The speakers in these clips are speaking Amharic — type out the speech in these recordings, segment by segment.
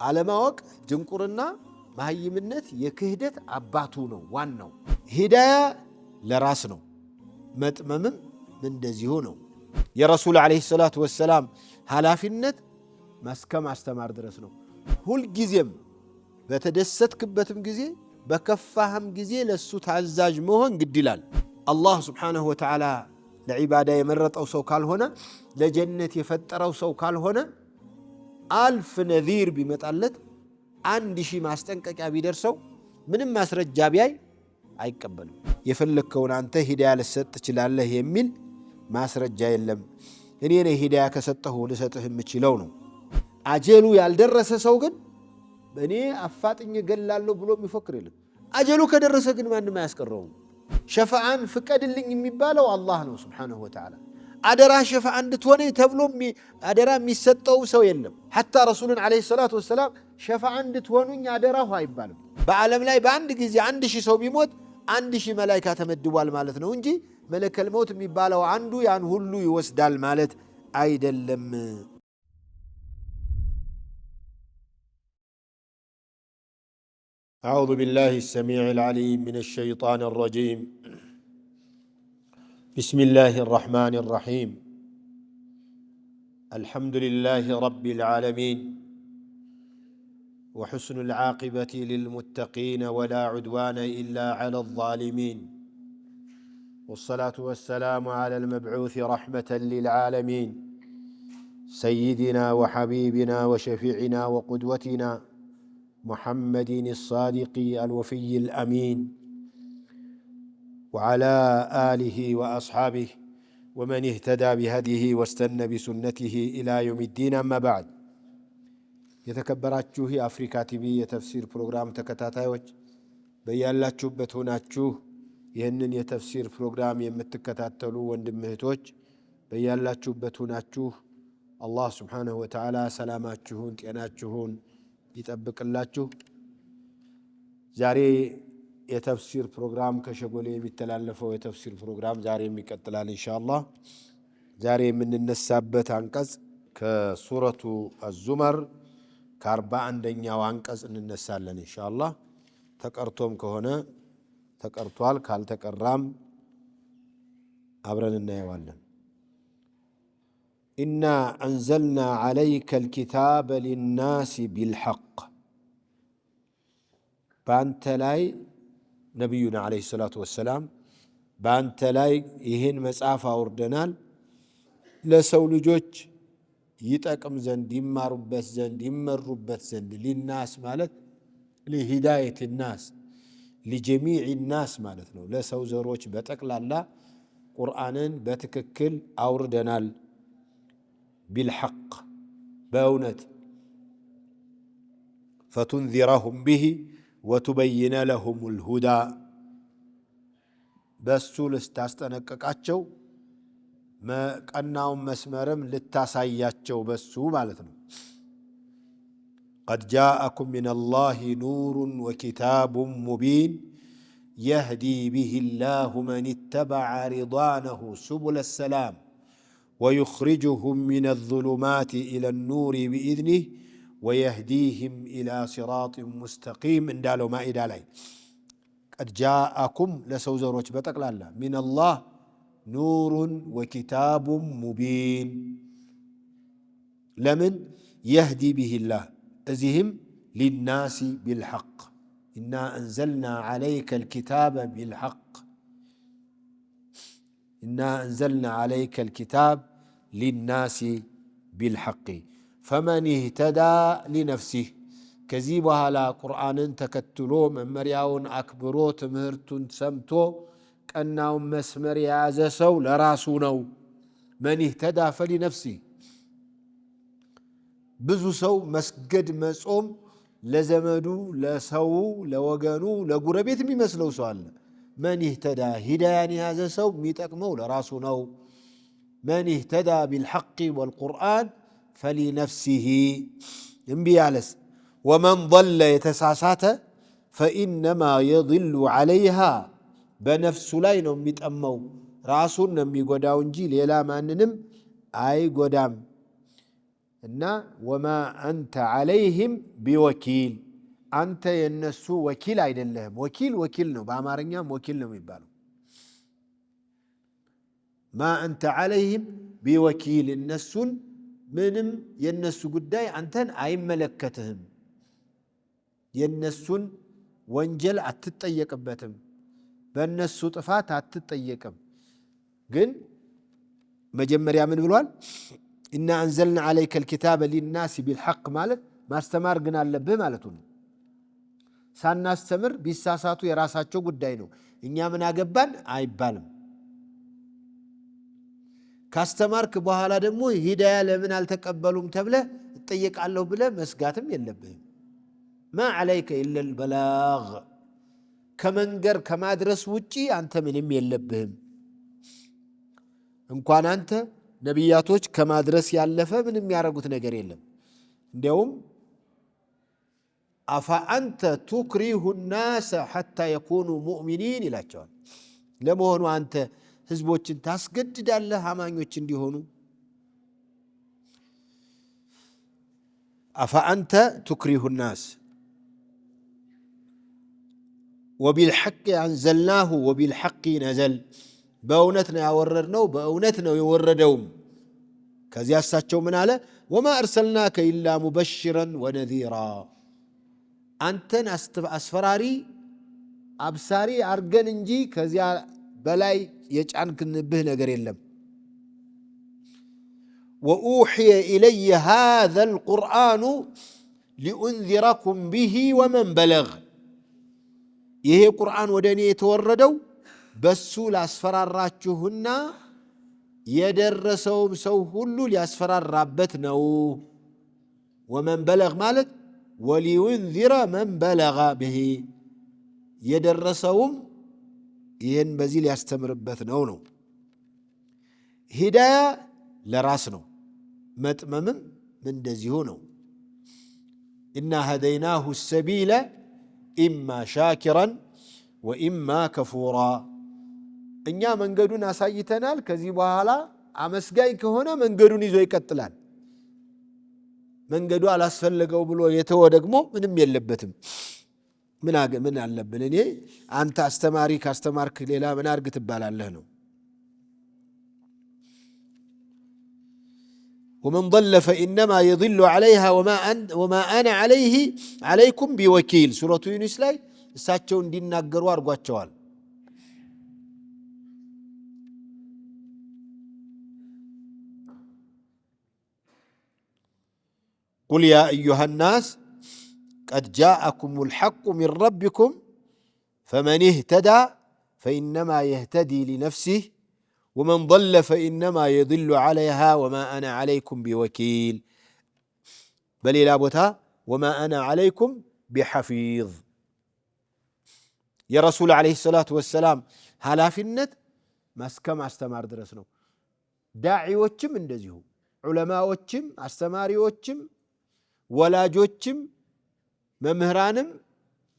አለማወቅ ድንቁርና ማህይምነት የክህደት አባቱ ነው ዋናው። ሂዳያ ለራስ ነው፣ መጥመምም እንደዚሁ ነው። የረሱል አለይሂ ሰላቱ ወሰላም ኃላፊነት ማስተማር ድረስ ነው። ሁል ጊዜም በተደሰትክበትም ጊዜ በከፋህም ጊዜ ለሱ ታዛዥ መሆን ግድ ይላል። አላህ ሱብሓነሁ ወተዓላ ለዒባዳ የመረጠው ሰው ካልሆነ፣ ለጀነት የፈጠረው ሰው ካልሆነ፣ አልፍ ነዚር ቢመጣለት 1000 ማስጠንቀቂያ ቢደርሰው ምንም ማስረጃ ቢያይ አይቀበልም። የፈለግከውን አንተ ሂዳያ ልሰጥ ትችላለህ የሚል ማስረጃ የለም። እኔ ነኝ ሂዳያ ከሰጠሁ ልሰጥህ የምችለው ነው። አጀሉ ያልደረሰ ሰው ግን እኔ አፋጥኝ ገላለሁ ብሎ የሚፎክር የለም። አጀሉ ከደረሰ ግን ማንም አያስቀረውም። ሸፋዓን ፍቀድልኝ የሚባለው አላህ ነው ሱብሓነሁ ወተዓላ። አደራ ሸፋዓ እንድትሆነኝ ተብሎ አደራ የሚሰጠው ሰው የለም። ሐታ ረሱልን ዓለይሂ ሰላቱ ወሰላም ሸፋዓ እንድትሆኑኝ አደራሁ አይባልም። በዓለም ላይ በአንድ ጊዜ 1000 ሰው ቢሞት 1000 መላኢካ ተመድቧል ማለት ነው እንጂ መለከል መውት የሚባለው አንዱ ያን ሁሉ ይወስዳል ማለት አይደለም። أعوذ بالله السميع العليم من الشيطان الرجيم. بسم الله الرحمن الرحيم. الحمد لله رب العالمين، وحسن العاقبة للمتقين، ولا عدوان إلا على الظالمين، والصلاة والسلام على المبعوث رحمة للعالمين، سيدنا وحبيبنا وشفيعنا وقدوتنا محمد الصادق الوفي الأمين، وعلى آله وأصحابه ومن اهتدى بهديه واستنى بسنته إلى يوم الدين. أما بعد، የተከበራችሁ የአፍሪካ ቲቪ የተፍሲር ፕሮግራም ተከታታዮች በያላችሁበት ሆናችሁ ይህንን የተፍሲር ፕሮግራም የምትከታተሉ ወንድም እህቶች በያላችሁበት ሆናችሁ አላህ ሱብሓነሁ ወተዓላ ሰላማችሁን ጤናችሁን ይጠብቅላችሁ። ዛሬ የተፍሲር ፕሮግራም ከሸጎሌ የሚተላለፈው የተፍሲር ፕሮግራም ዛሬም ይቀጥላል ኢንሻአላህ። ዛሬ የምንነሳበት አንቀጽ ከሱረቱ አዙመር ከ41ኛው አንቀጽ እንነሳለን ኢንሻአላህ። ተቀርቶም ከሆነ ተቀርቷል፣ ካልተቀራም አብረን እናየዋለን። إنا أنزلنا عليك الكتاب للناس بالحق. بانت لاي نبينا عليه الصلاة والسلام بانت لاي يهن مسافة وردنال لسول جوج يتأكم زند يماربت زند يمربت زند للناس مالت لهداية الناس لجميع الناس مالتنا لسول زروج بتقل الله قرآن بتككل أوردنال بالحق بأونت فتنذرهم به وتبين لهم الهدى بسو لستاستنققاچو ما قناو مسمرم لتاساياچو بسو معناتنو. قد جاءكم من الله نور وكتاب مبين يهدي به الله من اتبع رضوانه سبل السلام ويخرجهم من الظلمات إلى النور بإذنه ويهديهم إلى صراط مستقيم. اندالو ما إدالي قد جاءكم لسوزروች بتقلالا من الله نور وكتاب مبين. لمن يهدي به الله أزهم للناس بالحق. إنا أنزلنا عليك الكتاب بالحق. إنا أنزلنا عليك الكتاب للناس بالحق فمن اهتدى لنفسه. كذيبها لا قرآن تكتلو من مرياون أكبرو تمهرتون سمتو كأنهم مسمر يعزسو لراسونو. من اهتدى فلنفسه. بزو سو مسجد مسوم لزمدو لسو لوغانو لقربيت بمسلو سؤال. من اهتدى هداياني هذا سو ميتأكمو لراسونو. من اهتدى بالحق والقرآن فلنفسه انبيالس. ومن ضل يتساسات فإنما يضل عليها بنفس لاينو ميتأمو راسون نمي قداون جي ليلا ما ننم أي قدام እና ወማ አንተ ዐለይህም ቢወኪል አንተ የነሱ ወኪል አይደለህም። ወኪል ነው፣ በአማርኛም ወኪል ነው የሚባለው። ማ አንተ ዐለይህም ቢወኪል እነሱን ምንም የነሱ ጉዳይ አንተን አይመለከትህም። የነሱን ወንጀል አትጠየቅበትም፣ በእነሱ ጥፋት አትጠየቅም። ግን መጀመሪያ ምን ብሏል? ኢና አንዘልና ዐለይከ ልኪታበ ሊናሲ ቢልሐቅ ማለት ማስተማር ግን አለብህ ማለቱ ነው። ሳናስተምር ቢሳሳቱ የራሳቸው ጉዳይ ነው፣ እኛ ምን አገባን አይባልም። ካስተማርክ በኋላ ደግሞ ሂዳያ ለምን አልተቀበሉም ተብለህ እጠየቃለሁ ብለህ መስጋትም የለብህም። ማ ዐለይከ ኢለል በላግ ከመንገር ከማድረስ ውጪ አንተ ምንም የለብህም። እንኳን አንተ ነቢያቶች ከማድረስ ያለፈ ምንም ያደረጉት ነገር የለም። እንዲያውም አፈአንተ ቱክሪሁ ናሰ ሐታ የኩኑ ሙእሚኒን ይላቸዋል። ለመሆኑ አንተ ህዝቦችን ታስገድዳለህ አማኞች እንዲሆኑ? አፈአንተ ቱክሪሁ ናስ ወቢልሐቅ አንዘልናሁ ወቢልሐቅ ነዘል በእውነት ነው ያወረድነው፣ በእውነት ነው የወረደውም። ከዚያ እሳቸው ምን አለ? ወማ አርሰልናከ ኢላ ሙበሽረን ወነዚራ አንተን አስፈራሪ አብሳሪ አርገን እንጂ ከዚያ በላይ የጫንክንብህ ነገር የለም። ወኡሕየ ኢለየ ሃዘል ቁርአኑ ሊኡንዚረኩም ቢሂ ወመን በለግ ይሄ ቁርአን ወደ እኔ የተወረደው በሱ ላስፈራራችሁና የደረሰውም ሰው ሁሉ ሊያስፈራራበት ነው። ወመን በለግ ማለት ወሊዩንዚረ መን በለጋ ብሂ የደረሰውም ይህን በዚህ ሊያስተምርበት ነው። ሂዳያ ለራስ ነው፣ መጥመምም እንደዚሁ ነው። ኢና ሀደይናሁ ሰቢለ ኢማ ሻኪራን ወኢማ ከፉራ እኛ መንገዱን አሳይተናል። ከዚህ በኋላ አመስጋኝ ከሆነ መንገዱን ይዞ ይቀጥላል። መንገዱ አላስፈለገው ብሎ የተወ ደግሞ ምንም የለበትም። ምን አለብን? እኔ አንተ አስተማሪ ካስተማርክ ሌላ ምን አርግ ትባላለህ ነው። ወመን ضل فإنما يضل عليها وما أنا عليكم بوكيل ሱረቱ ዩኑስ ላይ እሳቸው እንዲናገሩ አድርጓቸዋል። ቁል ያ አዩሃ ናስ ቀድ ጃአኩም ልሐቁ ሚን ረቢኩም ፈመን እህተዳ ፈኢነማ የህተዲ ሊነፍሲህ ወመን ضل فإنما يضل عليها وما أنا عليكم بوكيل በሌላ ቦታ وما أنا عليكم بحفيظ የረሱል ዓለይሂ ሰላቱ ወሰላም ኃላፊነት እስከ ማስተማር ድረስ ነው። ዳዒዎችም እንደዚሁ ዑለማዎችም አስተማሪዎችም ወላጆችም መምህራንም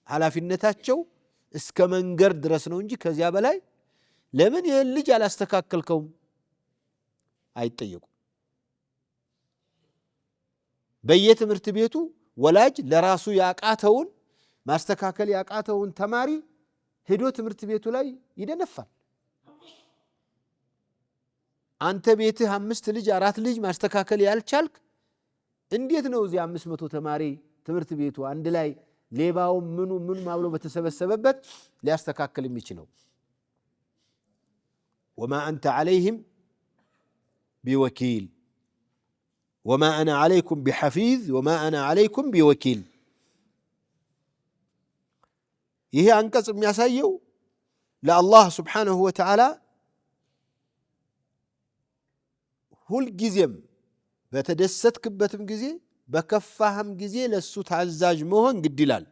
ኃላፊነታቸው እስከ መንገር ድረስ ነው እንጂ ከዚያ በላይ ለምን ይህን ልጅ አላስተካከልከውም አይጠየቁም። በየትምህርት ቤቱ ወላጅ ለራሱ ያቃተውን ማስተካከል ያቃተውን ተማሪ ሄዶ ትምህርት ቤቱ ላይ ይደነፋል። አንተ ቤትህ 5 ልጅ 4 ልጅ ማስተካከል ያልቻልክ እንዴት ነው እዚህ 500 ተማሪ ትምህርት ቤቱ አንድ ላይ ሌባው ምኑ ማብሎ በተሰበሰበበት ሊያስተካክል የሚችለው? ወማ አንተ ዐለይሂም ቢወኪል ወማ አና ዐለይኩም ቢሐፊዝ ወማ አና ዐለይኩም ቢወኪል። ይሄ አንቀጽ የሚያሳየው ለአላህ ስብሓንሁ ወተዓላ ሁልጊዜም በተደሰትክበትም ጊዜ በከፋህም ጊዜ ለሱ ታዛዥ መሆን ግድ ይላል።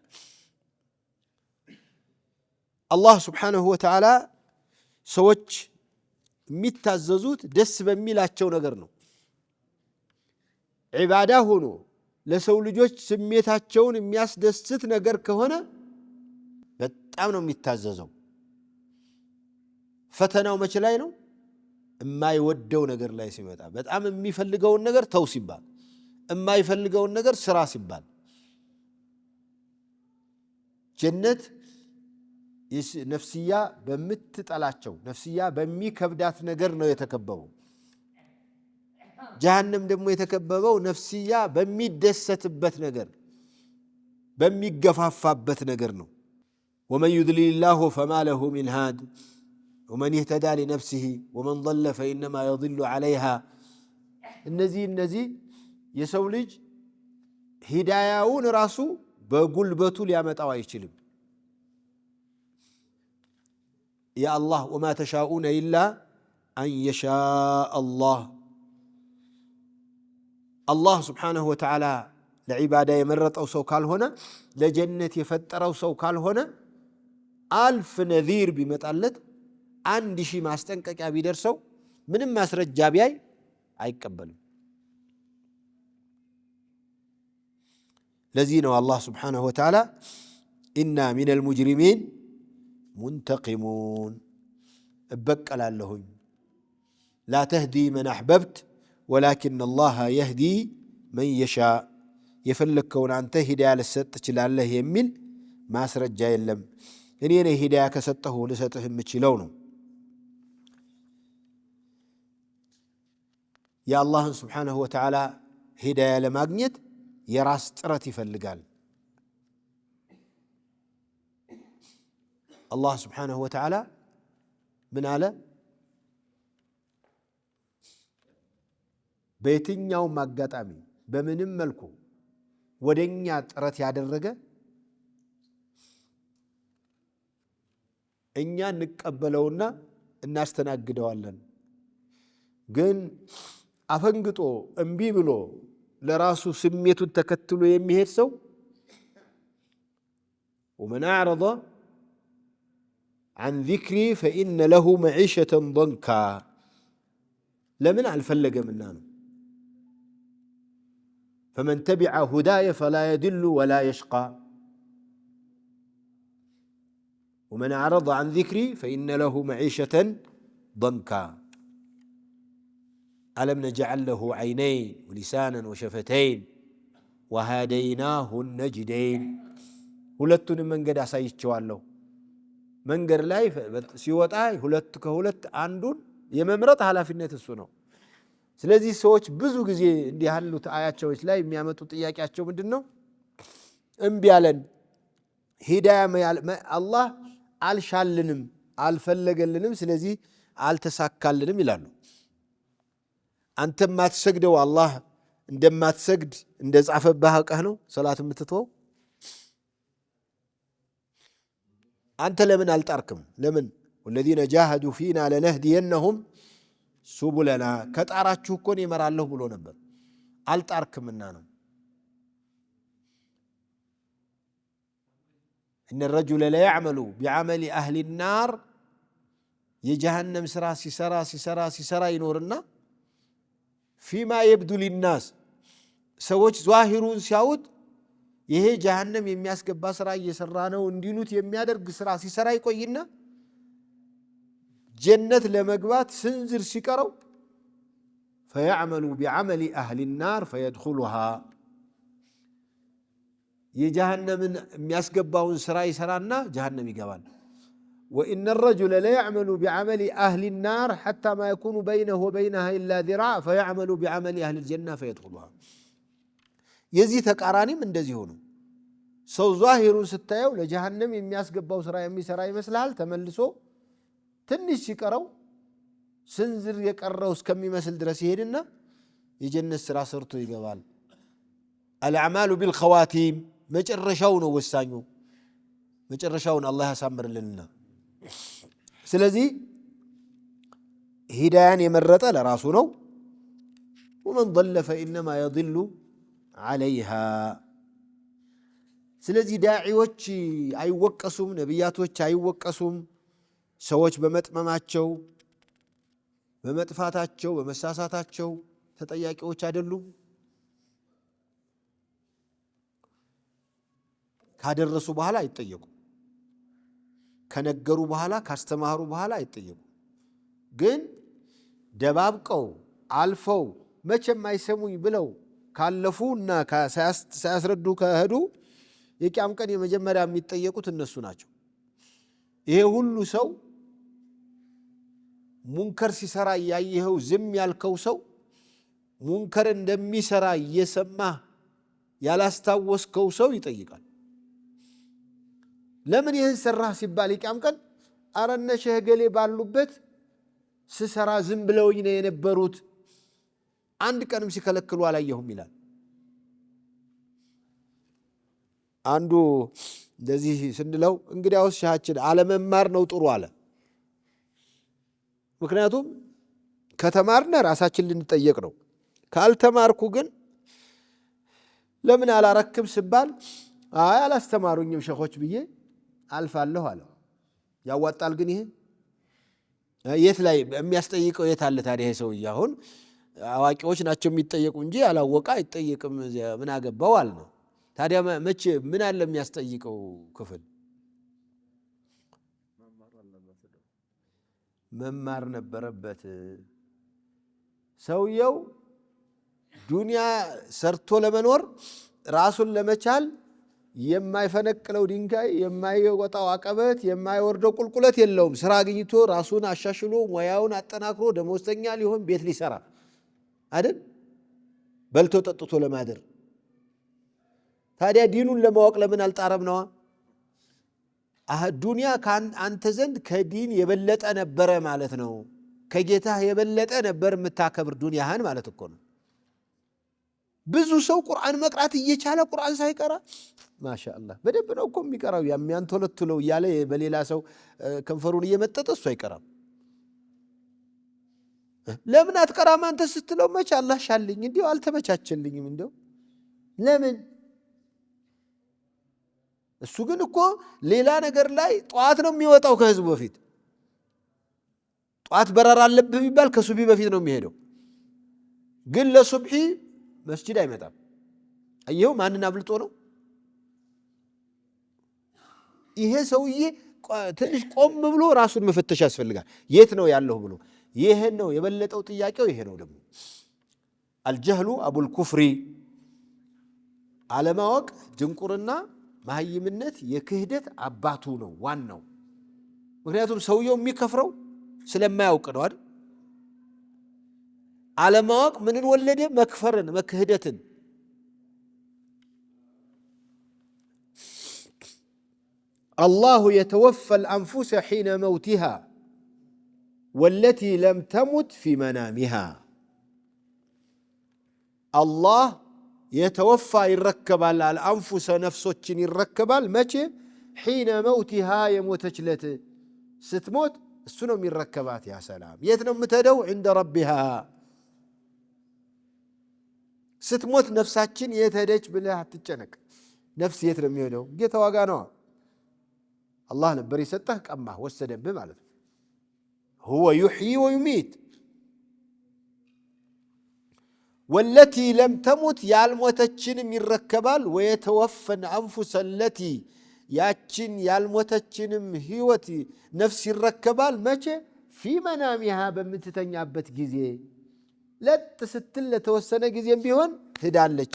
አላህ ስብሓንሁ ወተዓላ ሰዎች የሚታዘዙት ደስ በሚላቸው ነገር ነው። ዒባዳ ሆኖ ለሰው ልጆች ስሜታቸውን የሚያስደስት ነገር ከሆነ በጣም ነው የሚታዘዘው። ፈተናው መቼ ላይ ነው? የማይወደው ነገር ላይ ሲመጣ፣ በጣም የሚፈልገውን ነገር ተው ሲባል፣ የማይፈልገውን ነገር ስራ ሲባል ጀነት ነፍስያ በምትጠላቸው ነፍስያ በሚከብዳት ነገር ነው የተከበበው። ጀሃነም ደግሞ የተከበበው ነፍስያ በሚደሰትበት ነገር በሚገፋፋበት ነገር ነው። ومن يضلل الله فما له من هاد ومن اهتدى لنفسه ومن ضل فإنما يضل عليها እነዚህ የሰው ልጅ ሂዳያውን ራሱ በጉልበቱ ሊያመጣው አይችልም። ያ አላህ ወማ ተሻኡነ ኢላ አን የሻእ አላህ ስብሓነሁ ወተዓላ ለዒባዳ የመረጠው ሰው ካልሆነ ለጀነት የፈጠረው ሰው ካልሆነ አልፍ ነዚር ቢመጣለት 1000 ማስጠንቀቂያ ቢደርሰው ምንም ማስረጃ ቢያይ አይቀበልም። ለዚህ ነው አላህ ስብሓነሁ ወተዓላ ኢና ሚነል ሙጅሪሚን ሙንተቂሙን እበቀላለሁኝ ላ ተህዲ መን አሕበብት ወላኪን አላህ የህዲ መን የሻእ የፈለግከውን አንተ ሂዳያ ልሰጥ ትችላለህ የሚል ማስረጃ የለም። እኔ ነኝ ሂዳያ ከሰጠሁ ልሰጥህ የምችለው ነው። የአላህን ስብሓነሁ ወተዓላ ሂዳያ ለማግኘት የራስ ጥረት ይፈልጋል። አላህ ስብሓነሁ ወተዓላ ምን አለ? በየትኛውም አጋጣሚ በምንም መልኩ ወደኛ ጥረት ያደረገ እኛ እንቀበለውና እናስተናግደዋለን። ግን አፈንግጦ እምቢ ብሎ ለራሱ ስሜቱን ተከትሎ የሚሄድ ሰው ومن أعرض عن ذكري فإن له معيشة ضنكا لمن الفلق مننا فمن تبع هداي فلا يدل ولا يشقى ومن أعرض عن ذكري فإن له معيشة ضنكا ألم نجعل له عينين ولسانا وشفتين وهديناه النجدين ሁለቱን መንገድ አሳይቼዋለሁ። መንገድ ላይ ሲወጣ ሁለት ከሁለት አንዱን የመምረጥ ኃላፊነት እሱ ነው። ስለዚህ ሰዎች ብዙ ጊዜ እንዲህ ያሉት አያቶች ላይ የሚያመጡ ጥያቄያቸው ምንድነው? እምቢ ያለን ሂዳያ አላህ አልሻልንም አልፈለገልንም፣ ስለዚህ አልተሳካልንም ይላሉ። አንተ ማትሰግደው አላህ እንደማትሰግድ እንደጻፈብህ አውቀህ ነው ሰላት የምትተወው? አንተ ለምን አልጣርክም? ለምን ወለዚነ ጃሃዱ ፊና ለነህዲየነሁም ሱቡለና ከጣራችሁ እኮ እኔ እመራለሁ ብሎ ነበር። አልጣርክምና ነው። እነ ረጁለ ለየዕመሉ ቢዐመሊ አህሊ ናር የጀሃነም ስራ ሲሰራ ይኖርና ፊማ የብዱ ሊናስ ሰዎች ዛሂሩን ሲያዩት ይሄ ጀሃነም የሚያስገባ ስራ እየሰራ ነው እንዲሉት የሚያደርግ ስራ ሲሰራ ይቆይና ጀነት ለመግባት ስንዝር ሲቀረው ፈየዕመሉ ቢዐመሊ አህሊ ናር ፈየድኹሉሃ የጀሃነምን የሚያስገባውን ስራ ይሰራና ጀሃነም ይገባል። ወኢነ ረጁለ ለየዕመሉ ቢዐመሊ አህሊ ናር ሐታ ማ የኩኑ በይነሁ ወበይነሃ ኢላ ዚራዕ ፈየዕመሉ ቢዐመሊ አህሊ ልጀና ፈየድኹሉሃ። የዚህ ተቃራኒም እንደዚህ ሆኖ ሰው ዛሂሩን ስታየው ለጀሃነም የሚያስገባው ስራ የሚሰራ ይመስላል። ተመልሶ ትንሽ ሲቀረው ስንዝር የቀረው እስከሚመስል ድረስ ይሄድና የጀነት ስራ ሰርቶ ይገባል። አልአዕማሉ ቢልኸዋቲም መጨረሻው ነው ወሳኙ። መጨረሻውን አላህ ያሳምርልንና ስለዚህ ሂዳያን የመረጠ ለራሱ ነው። ወመን ضل فإنما يضل عليها። ስለዚህ ዳዒዎች አይወቀሱም፣ ነቢያቶች አይወቀሱም። ሰዎች በመጥመማቸው በመጥፋታቸው በመሳሳታቸው ተጠያቂዎች አይደሉም። ካደረሱ በኋላ አይጠየቁም። ከነገሩ በኋላ ካስተማሩ በኋላ አይጠየቁም። ግን ደባብቀው አልፈው መቼም አይሰሙኝ ብለው ካለፉና ሳያስረዱ ከሄዱ የቂያም ቀን የመጀመሪያ የሚጠየቁት እነሱ ናቸው። ይሄ ሁሉ ሰው ሙንከር ሲሰራ ያየኸው ዝም ያልከው ሰው ሙንከር እንደሚሰራ እየሰማ ያላስታወስከው ሰው ይጠይቃል። ለምን ይህን ሰራህ ሲባል የቂያም ቀን አረነ ሸህ ገሌ ባሉበት ስሰራ ዝም ብለውኝ ነው የነበሩት አንድ ቀንም ሲከለክሉ አላየሁም ይላል። አንዱ እንደዚህ ስንለው እንግዲያውስ ሻችን አለመማር ነው ጥሩ አለ። ምክንያቱም ከተማርነ ራሳችን ልንጠየቅ ነው። ካልተማርኩ ግን ለምን አላረክም ሲባል አይ አላስተማሩኝም ሸኾች ብዬ አልፋለሁ አለ። ያዋጣል ግን ይሄ የት ላይ የሚያስጠይቀው የት አለ ታዲያ? ይሄ ሰውዬ አሁን አዋቂዎች ናቸው የሚጠየቁ እንጂ ያላወቀ አይጠየቅም ምን አገባው አለ ነው። ታዲያ መቼ ምን አለ የሚያስጠይቀው ክፍል? መማር ነበረበት። ሰውየው ዱንያ ሰርቶ ለመኖር ራሱን ለመቻል የማይፈነቅለው ድንጋይ የማይወጣው አቀበት የማይወርደው ቁልቁለት የለውም። ስራ አግኝቶ ራሱን አሻሽሎ ሙያውን አጠናክሮ ደሞዝተኛ ሊሆን ቤት ሊሰራ አይደል? በልቶ ጠጥቶ ለማደር። ታዲያ ዲኑን ለማወቅ ለምን አልጣረም ነዋ? ዱንያ አንተ ዘንድ ከዲን የበለጠ ነበረ ማለት ነው። ከጌታህ የበለጠ ነበር የምታከብር ዱንያህን ማለት እኮ ነው። ብዙ ሰው ቁርአን መቅራት እየቻለ ቁርአን ሳይቀራ ማሻአላህ በደንብ ነው እኮ የሚቀራው። የሚያንተለትለው እያለ በሌላ ሰው ከንፈሩን እየመጠጠ እሱ አይቀራም። ለምን አትቀራም አንተ ስትለው መች አላህ ሻልኝ እንዲው አልተመቻቸልኝም እንዲው ለምን? እሱ ግን እኮ ሌላ ነገር ላይ ጧት ነው የሚወጣው ከህዝቡ በፊት። ጧት በረራ አለብህ ቢባል ከሱቢ በፊት ነው የሚሄደው። ግን ለሱብሒ መስጂድ አይመጣም። አየው ማንን አብልጦ ነው? ይሄ ሰውዬ ትንሽ ቆም ብሎ ራሱን መፈተሽ ያስፈልጋል። የት ነው ያለው ብሎ ይሄን ነው የበለጠው ጥያቄው። ይሄ ነው ደግሞ አልጀህሉ አቡል ኩፍሪ፣ አለማወቅ ድንቁርና መሀይምነት የክህደት አባቱ ነው ዋናው። ምክንያቱም ሰውየው የሚከፍረው ስለማያውቅ ነው አይደል? አለማወቅ ምንን ወለደ? መክፈርን፣ መክህደትን። አላሁ የተወፈል አንፉሰ ሒነ መውቲሃ ወለቲ ለም ተሙት ፊ መናሚሃ። አላህ የተወፋ ይረከባል፣ አልአንፉሰ ነፍሶችን ይረከባል። መቼ? ሒነ መውቲሃ የሞተችለት ስትሞት እሱ ነው የሚረከባት። ያ ሰላም! የት ነው የምትሄደው? ዒንደ ረቢሃ። ስትሞት ነፍሳችን የት ሄደች ብለህ አትጨነቅ። ነፍስ የት ነው የሚሄደው? ጌታዋ ጋ ነዋ። አላህ ነበር የሰጠህ፣ ቀማህ፣ ወሰደብህ ማለት ነው። ሁወ ዩሕዪ ወዩሚት። ወለቲ ለም ተሙት ያልሞተችንም ይረከባል። ወየተወፈን አንፉሰ ለቲ ያችን ያልሞተችንም ህይወት ነፍስ ይረከባል። መቼ? ፊ መናሚሃ በምትተኛበት ጊዜ። ለጥ ስትል ለተወሰነ ጊዜም ቢሆን ሄዳለች።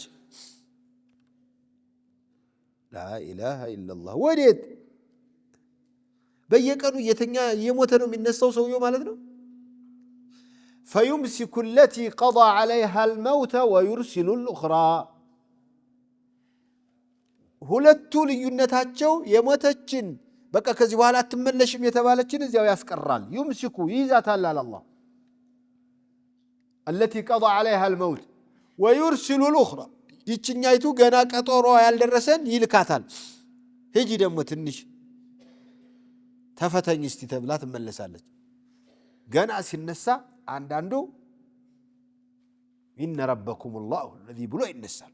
ላኢላሃ ኢለላህ። ወዴት? በየቀኑ እየሞተ ነው የሚነሳው ሰውየው ማለት ነው። ፈዩምሲኩ ለቲ ቀضى ዓለይሃ አልመውተ ወዩርሲሉ ልኡኽራ። ሁለቱ ልዩነታቸው የሞተችን በቃ ከዚህ በኋላ አትመለሽም የተባለችን እዚያው ያስቀራል። ዩምሲኩ ይይዛታል አላህ። አለቲ ቀضى ዓለይሃ አልመውት ወዩርሲሉ ልኡኽራ፣ ይችኛይቱ ገና ቀጠሮ ያልደረሰን ይልካታል። ሂጂ ደግሞ ትንሽ ተፈተኝ እስቲ ተብላ ትመለሳለች። ገና ሲነሳ አንዳንዱ ኢነ ረበኩም ላሁ ለዚ ብሎ ይነሳል።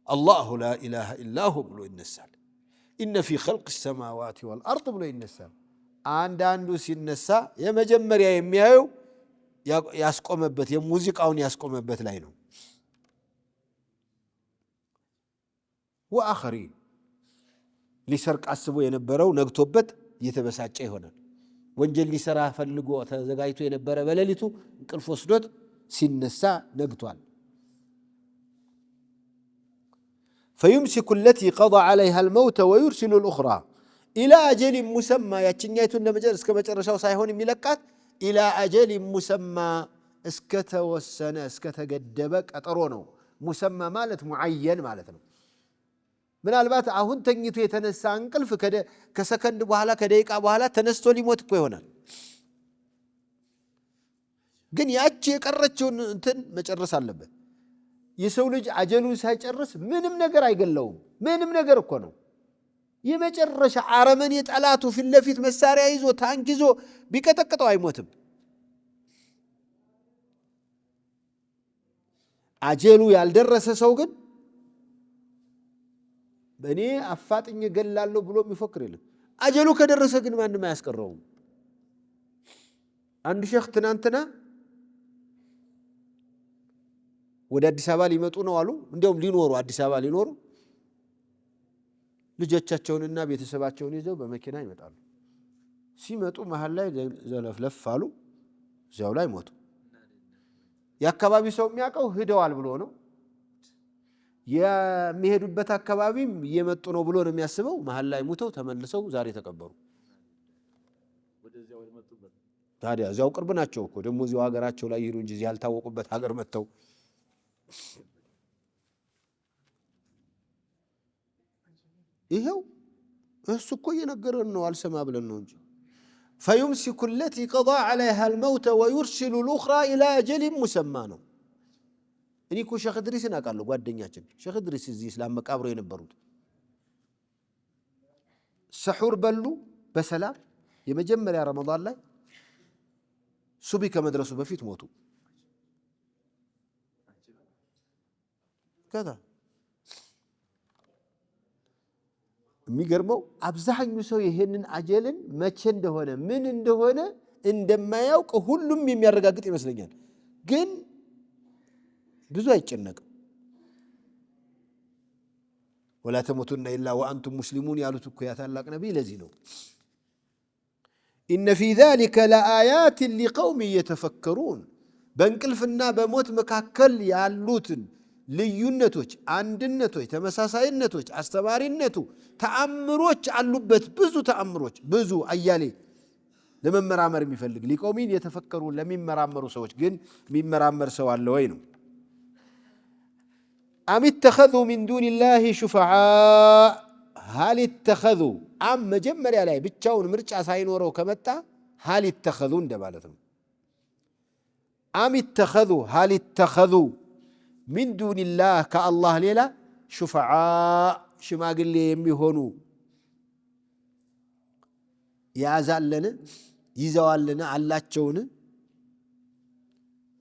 አላሁ ላ ኢላሃ ኢላሁ ብሎ ይነሳል። ኢነ ፊ ኸልቅ ሰማዋት ወልአርድ ብሎ ይነሳል። አንዳንዱ ሲነሳ የመጀመሪያ የሚያየው ያስቆመበት የሙዚቃውን ያስቆመበት ላይ ነው። ወአኸሪን ሊሰርቅ አስቦ የነበረው ነግቶበት እየተበሳጨ ይሆናል። ወንጀል ሊሰራ ፈልጎ ተዘጋጅቶ የነበረ በሌሊቱ እንቅልፍ ወስዶት ሲነሳ ነግቷል። فيمسك التي قضى عليها الموت ويرسل الأخرى إلى أجل مسمى ياتشنيايتون لمجرس كما جرشاو سايهون ميلكات إلى أجل مسمى اسكت والسنة اسكت قدبك أطرونه مسمى مالت معين مالتنا من البات أهون تنجيتو يتنسى انقلف كسكند بوهلا كديك أبوهلا تنستو ليموت كوي هنا ግን ያቺ የቀረችውን እንትን መጨረስ አለበት የሰው ልጅ አጀሉን ሳይጨርስ ምንም ነገር አይገለውም ምንም ነገር እኮ ነው የመጨረሻ አረመን የጠላቱ ፊት ለፊት መሳሪያ ይዞ ታንክ ይዞ ቢቀጠቅጠው አይሞትም አጀሉ ያልደረሰ ሰው ግን በእኔ አፋጥኝ ገላለሁ ብሎ የሚፈክር የለም አጀሉ ከደረሰ ግን ማንም አያስቀረውም አንድ ሼክ ትናንትና ወደ አዲስ አበባ ሊመጡ ነው አሉ እንደውም ሊኖሩ አዲስ አበባ ሊኖሩ ልጆቻቸውንና ቤተሰባቸውን ይዘው በመኪና ይመጣሉ ሲመጡ መሃል ላይ ዘለፍለፍ አሉ እዚያው ላይ ሞቱ የአካባቢ ሰው የሚያውቀው ሄደዋል ብሎ ነው የሚሄዱበት አካባቢም እየመጡ ነው ብሎ ነው የሚያስበው መሃል ላይ ሞተው ተመልሰው ዛሬ ተቀበሩ ወደዚያው ይመጡበት ታዲያ እዚያው ቅርብ ናቸው እኮ ደሞ እዚያው ሀገራቸው ላይ ይሩ እንጂ እዚህ ያልታወቁበት ሀገር መተው ይሄው እሱ እኮ እየነገረን ነው አልሰማ ብለን ነው እንጂ فيمسك التي قضى عليها الموت ويرسل الأخرى إلى أجل مسمى ነው እኔ እኮ ሼክ ድሪስን አውቃለሁ ጓደኛችን ሼክ ድሪስ እዚህ እስላም መቃብሮ የነበሩት ሰሑር በሉ በሰላም የመጀመሪያ ረመዳን ላይ ሱቢ ከመድረሱ በፊት ሞቱ ከዛ የሚገርመው አብዛኛው ሰው ይሄንን አጀልን መቼ እንደሆነ ምን እንደሆነ እንደማያውቅ ሁሉም የሚያረጋግጥ ይመስለኛል ግን ብዙ አይጨነቅም ولا تموتن الا وانتم مسلمون ያሉት እኮ ያ ታላቅ ነብይ ለዚህ ነው ان في ذلك لآيات لقوم يتفكرون በእንቅልፍና በሞት መካከል ያሉትን ልዩነቶች አንድነቶች ተመሳሳይነቶች አስተማሪነቱ ተአምሮች አሉበት ብዙ ተአምሮች ብዙ አያሌ ለመመራመር የሚፈልግ ሊቆሚን የተፈከሩ ለሚመራመሩ ሰዎች ግን የሚመራመር ሰው አለ ወይ ነው أم اتخذوا من دون الله شفعاء هل اتخذوا أم مجمر عليه بتشاون مرجع ساينورو كمتا هل اتخذوا እንደማለትም أم اتخذوا هل اتخذوا من دون الله كالله ليلا شفعاء شماغلي يميهونو يازالنا يزوالنا علاچون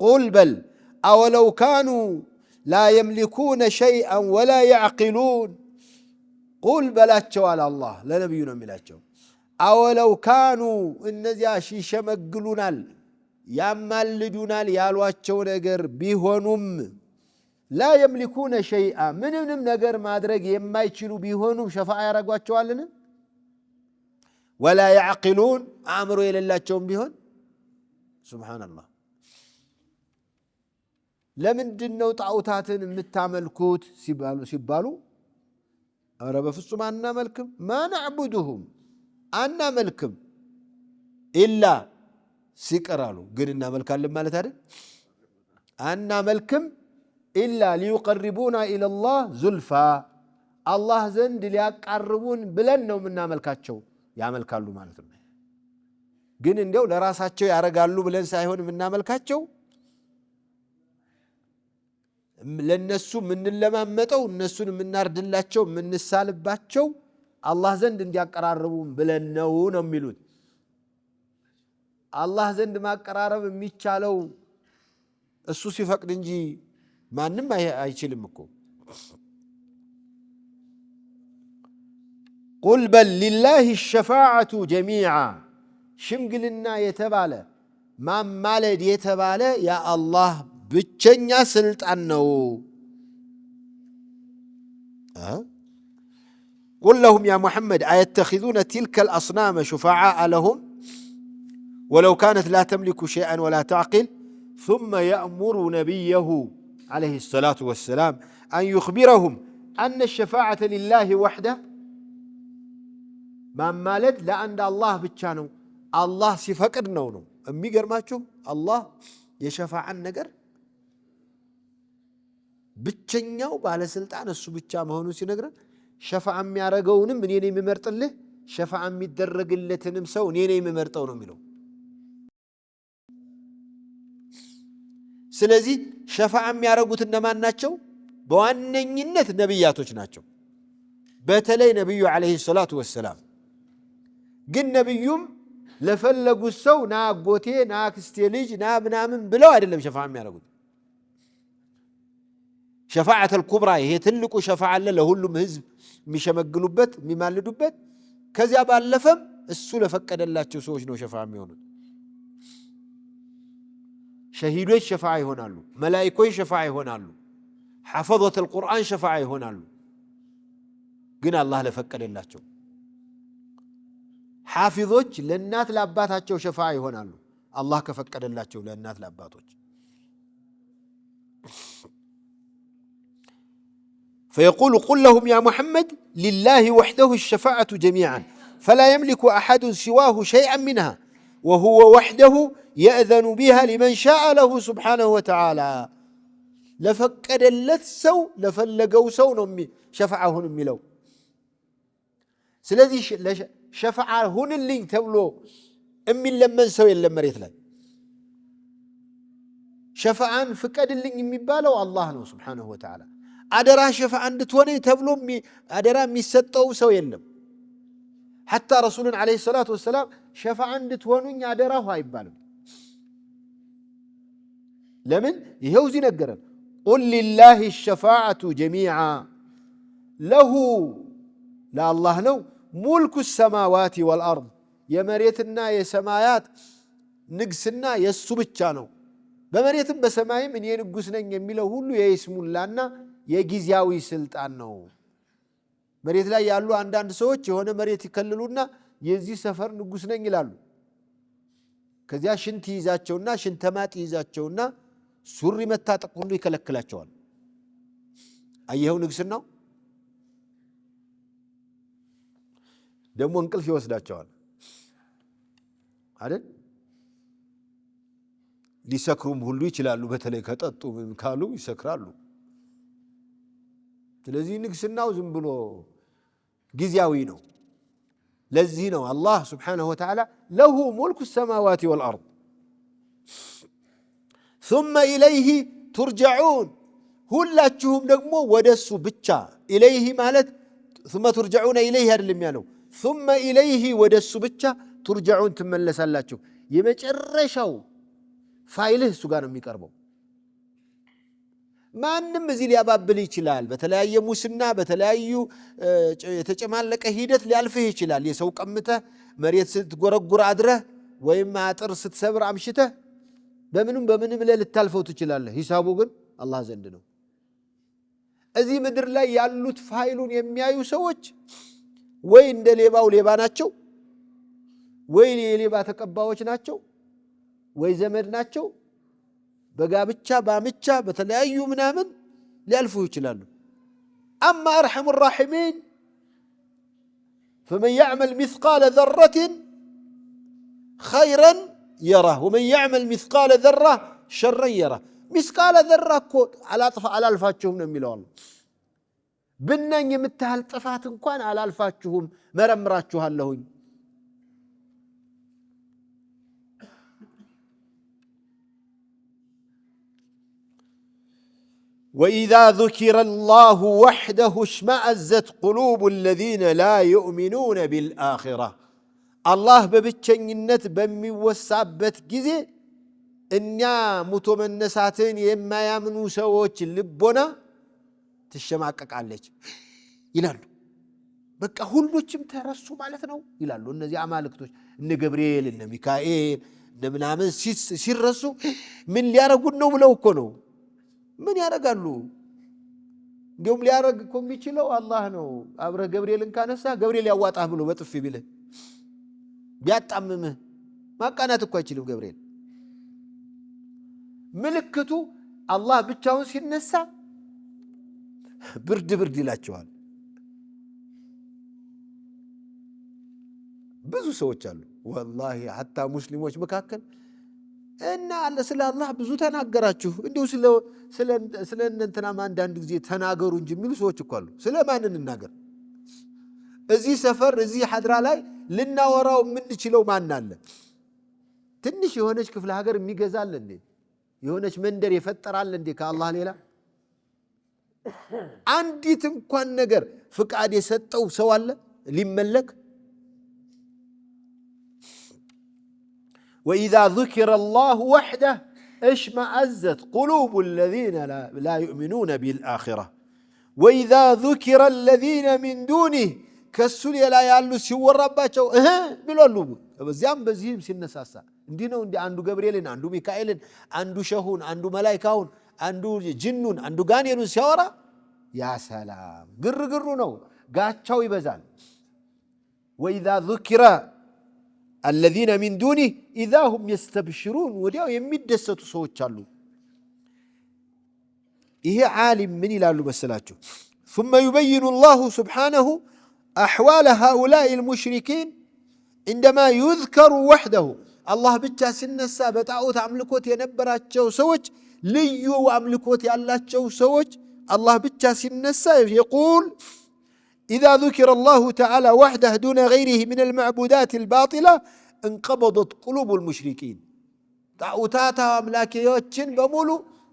قل بل أولو كانوا لا يملكون شيئا ولا يعقلون قل بلاچو على الله لنبينا ملاچو أولو كانوا النزيا شيشمغلونال يامالدونال يالواچو ነገር ቢሆኑም لا يملكون شيئا ምንም ነገር ማድረግ የማይችሉ ቢሆኑም ሸፋዓ ያረጋቸዋልን ولا يعقلون አእምሮ የሌላቸውም ቢሆን سبحان الله ለምንድነው ጣዖታትን የምታመልኩት ሲባሉ አረ በፍጹም አናመልክም ما نعبدهم አናመልክም ኢላ ሲቀራሉ ግን እናመልካለን ማለት አይደል አናመልክም إلا ليقربونا إلى الله زلفا الله زند ليقربون بلنو منا ملكاتشو ያመልካሉ ማለት ነው ግን እንደው ለራሳቸው ያረጋሉ ብለን ሳይሆን ምንና መልካቸው ለነሱ ምን ለማመጠው እነሱን ምናርድላቸው ምንሳልባቸው አላህ ዘንድ እንዲያቀራርቡን ብለን ነው የሚሉት አላህ ዘንድ ማቀራረብ የሚቻለው እሱ ሲፈቅድ እንጂ ማንም አይችልም እኮ قل بل لله الشفاعة جميعا ሽምግልና የተባለ ማማለድ የተባለ ያ አላህ ብቸኛ ስልጣን ነው قل لهم يا محمد أيتخذون تلك الأصنام شفعاء لهم ولو كانت لا تملك شيئا ولا تعقل ثم يأمر نبيه عليه الصلاة والسلام أن يخبرهم أن الشفاعة لله وحده ما مالد لأن الله بتشانو الله سيفكر نونو أمي قرماتشو الله يشفع النقر بتشنياو بالي سلطان السو بتشا مهونو سينقر شفع أمي عرقونم من يني ممرط الله شفع أمي الدرق اللي تنمسو يني ممرطونو ملو سلازي شفع أمي عرقوت النمان ناتشو بواننينت نبياتوش ناتشو باتلي نبي عليه الصلاة والسلام قل نبيهم لفلقوا السو نا قوتي نا كستيليج نا بنامن بلو عدلم شفاعة ميارقود شفاعة الكبرى هي تلقوا شفاعة لهولم هزب مش مقلوبت ممالدوبت كذا باللفم السولة فكد الله تشوش نو شفاعة ميونون شهيدوي شفاعة هونالو ملائكوي شفاعة هونالو حفظة القرآن شفاعة هونالو قنا الله لفكد الله تشو حافظوች ለእናት ለአባታቸው ሸፋዓ ይሆናሉ አላህ ከፈቀደላቸው ለእናት ለአባቶች فيقول قل لهم يا محمد لله وحده الشفاعة جميعا فلا يملك أحد سواه شيئا منها وهو وحده يأذن بها لمن شاء له سبحانه وتعالى لفقدلت سو لفلقوا سو نمي شفاعه نميلو ስለዚህ ሸፋዓ ሁንልኝ ተብሎ የሚለመን ሰው የለም መሬት ላይ ሸፋዓን ፍቀድልኝ የሚባለው አላህ ነው Subhanahu Wa Ta'ala አደራ ሸፋዓ እንድትሆነኝ ተብሎ አደራ የሚሰጠው ሰው የለም حتى رسولنا عليه الصلاة والسلام ሸፋዓ እንድትሆኑኝ አደራሁ አይባልም ለምን ይሄው እዚህ ነገረን قل لله الشفاعة جميعا له لا الله ነው ملك السماوات والأرض يمريتنا يسمايات نقسنا يسبتشانو بمريتن بسماي من ينقسنا يميلو هلو يسمو لنا يجيزياوي سلطانو مريت لا يالو عندان سوچ የሆነ መሬት ይከልሉና የዚህ ሰፈር ንጉስ ነኝ ይላሉ ከዚያ ሽንት ይዛቸውና ሽንተማጥ ይዛቸውና ሱሪ መታጠቅ ሁሉ ይከለክላቸዋል አየው ንግስናው ደሞ እንቅልፍ ይወስዳቸዋል አይደል ሊሰክሩም ሁሉ ይችላሉ በተለይ ከጠጡ ካሉ ይሰክራሉ ስለዚህ ንግስናው ዝም ብሎ ጊዜያዊ ነው ለዚህ ነው አላህ Subhanahu Wa Ta'ala له ملك السماوات والأرض ثم إليه ترجعون ሁላችሁም ደግሞ ወደሱ ብቻ إليه ማለት ثم ترجعون إليه አይደለም ያለው ثم إليه ودس بچا ترجعون تملسالاچو የመጨረሻው ፋይልህ እሱ ጋር ነው የሚቀርበው ማንንም እዚህ ሊያባብል ይችላል በተለያየ ሙስና በተለያዩ የተጨማለቀ ሂደት ሊያልፍህ ይችላል የሰው ቀምተህ መሬት ስትጎረጉር አድረህ ወይም አጥር ስትሰብር አምሽተህ በምንም ልታልፈው ትችላለህ ሂሳቡ ግን አላህ ዘንድ ነው እዚህ ምድር ላይ ያሉት ፋይሉን የሚያዩ ሰዎች ወይ እንደ ሌባው ሌባ ናቸው ወይ የሌባ ተቀባዮች ናቸው ወይ ዘመድ ናቸው በጋብቻ ባምቻ በተለያዩ ምናምን ሊያልፉ ይችላሉ اما ارحم الراحمين فمن يعمل مثقال ذره خيرا يره ومن يعمل مثقال ذره شرا يره مثقال ذره على الفاچهم ነው የሚለው ብናኝ የምታህል ጥፋት እንኳን አላልፋችሁም መረምራችኋለሁኝ وإذا ذكر الله وحده اشمأزت قلوب الذين لا يؤمنون بالآخرة الله ببتشنينت በሚወሳበት ጊዜ እኛ ሙተመነሳትን የማያምኑ ሰዎች ልቦና ትሸማቀቃለች ይላሉ በቃ ሁሉችም ተረሱ ማለት ነው ይላሉ እነዚህ አማልክቶች እነ ገብርኤል እነ ሚካኤል እነ ምናምን ሲረሱ ምን ሊያረጉን ነው ብለው እኮ ነው ምን ያረጋሉ እንዴም ሊያረግ እኮ የሚችለው አላህ ነው አብረ ገብርኤልን ካነሳ ገብርኤል ያዋጣህ ብሎ በጥፍ ቢለ ቢያጣምምህ ማቃናት እኮ አይችልም ገብርኤል ምልክቱ አላህ ብቻውን ሲነሳ ብርድ ብርድ ይላቸዋል። ብዙ ሰዎች አሉ ወላሂ ሐታ ሙስሊሞች መካከል እና ስለ አላህ ብዙ ተናገራችሁ እንዲሁ ስለ እንተናማ አንዳንድ ጊዜ ተናገሩ እንጂ የሚሉ ሰዎች እኮ አሉ። ስለማን እንናገር? እዚህ ሰፈር እዚህ ሐድራ ላይ ልናወራው የምንችለው ማን አለ? ትንሽ የሆነች ክፍለ ሀገር የሚገዛል እንዴ? የሆነች መንደር የፈጠራል እንዴ ከአላህ ሌላ? አንዲት እንኳን ነገር ፍቃድ የሰጠው ሰው አለ ሊመለክ? وإذا ذكر الله وحده اشمأزت قلوب الذين لا يؤمنون بالآخرة وإذا ذكر الذين من دونه كسل لا يعلو سور رباቸው ብሎሉ በዚያም በዚህም ሲነሳሳ እንዲህ ነው። እንዲህ አንዱ ገብርኤልን፣ አንዱ ሚካኤልን፣ አንዱ ሸሁን፣ አንዱ መላእክቱን፣ አንዱ ጅኑን፣ አንዱ ጋኔኑን ሲያወራ ያ ሰላም ግርግሩ ነው፣ ጋቻው ይበዛል። وإذا ذكر الذين من دونه إذا هم يستبشرون ወዲያው የሚደሰቱ ሰዎች አሉ። ይሄ ዓሊም ምን ይላሉ መሰላችሁ? ثم يبين الله سبحانه أحوال هؤلاء المشركين عندما يذكر وحده الله ብቻ ሲነሳ በጣዖት አምልኮት የነበራቸው ሰዎች ልዩ አምልኮት ያላቸው ሰዎች الله ብቻ ሲነሳ يقول إذا ذكر الله تعالى وحده دون غيره من المعبودات الباطلة انقبضت قلوب المشركين طاغوتات አምላኪዎችን በሙሉ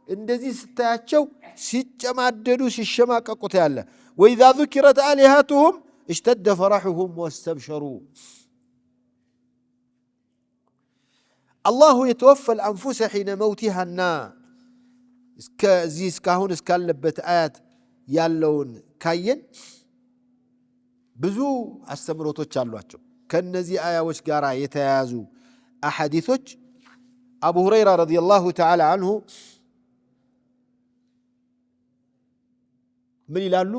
እንደዚህ ስታያቸው ሲጨማደዱ ሲሸማቀቁት ያለ وإذا ذكرت آلهتهم اشتد فرحهم واستبشروا الله يتوفى الأنفس حين موتها እስካሁን እስካለበት አያት ያለውን ካየን ብዙ አስተምሮቶች አሏቸው። ከነዚህ አያዎች ጋር የተያያዙ አሐዲሶች አቡ ሁረይራ ረዲየላሁ ተዓላ አንሁ ምን ይላሉ?